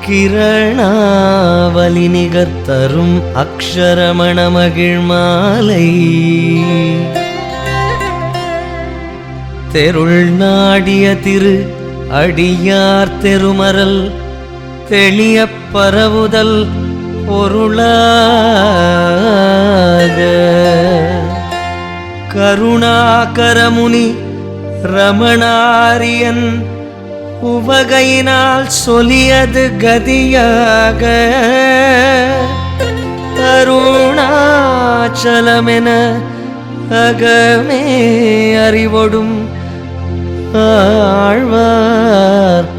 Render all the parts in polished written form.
கிரணாவலி நிகர்த்தரும் அக்ஷரமண மகிழ்மாலை தெருள் நாடிய திரு அடியார் தெருமரல் தெளிய பரவுதல் பொருளாக கருணாகரமுனி ரமணாரியன் உவகையினால் சொல்லியது கதியாக அருணாச்சலமென அகமே அறிவொடும் ஆழ்வார்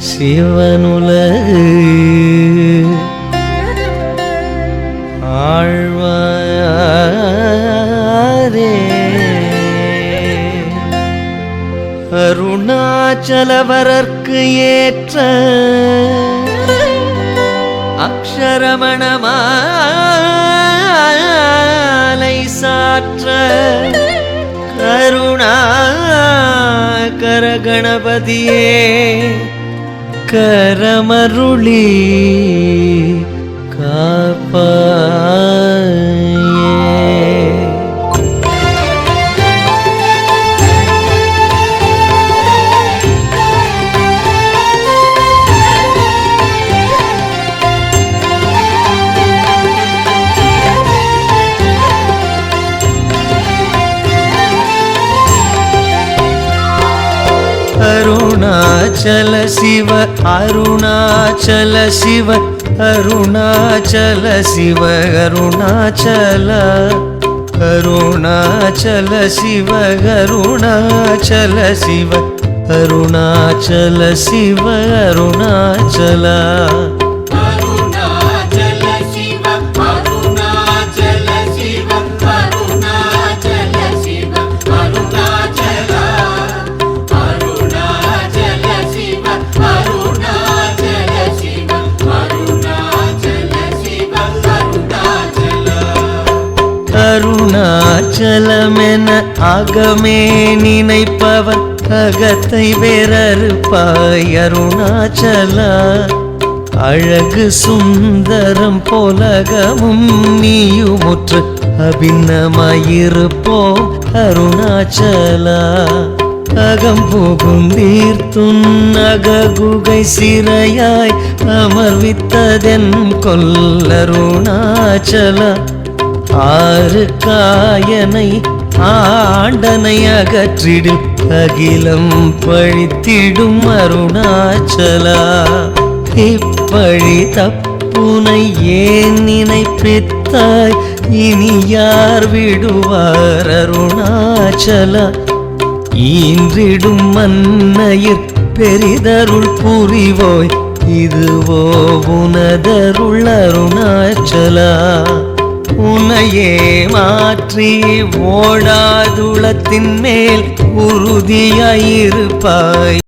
சிவனுலகு ஆழ்வாரே அருணாச்சலவரர்க்கு ஏற்ற அக்ஷரமணமாலை சாற்ற கருணாகர கணபதியே கரமருளி காப்பாயே. அருணாச்சல சிவ அருணாச்சல சிவ அருணாச்சல சிவ அருணாச்சல அருணாச்சல சிவ அருணாச்சல சிவ அருணாச்சல சிவ அருணாச்சல அருணாச்சலமென அகமே நினைப்பவன் அகத்தை வேறறுப்பாய் அருணாச்சல அழகு சுந்தரம் போலகமும் நீயுமுற்று அபிநமாயிருப்போம் அருணாச்சல அகம் புகுந்தீர்த்துன் அககுகை சிறையாய் அமர்வித்ததென் கொல்லருணாச்சல ஆறு காயனை ஆண்டனை அகற்றிடும் அகிலம் பழித்திடும் அருணாச்சலா இப்பழி தப்புனை ஏன் நினைப்பித்தாய் இனி யார் விடுவார் அருணாச்சலா ஈன்றிடும் மன்னையிற் பெரிதருள் புரிவோய் இதுவோ உனதருள் அருணாச்சலா உன்னையே மாற்றி ஓடாதுளத்தின் மேல் உறுதியாயிருப்பாய்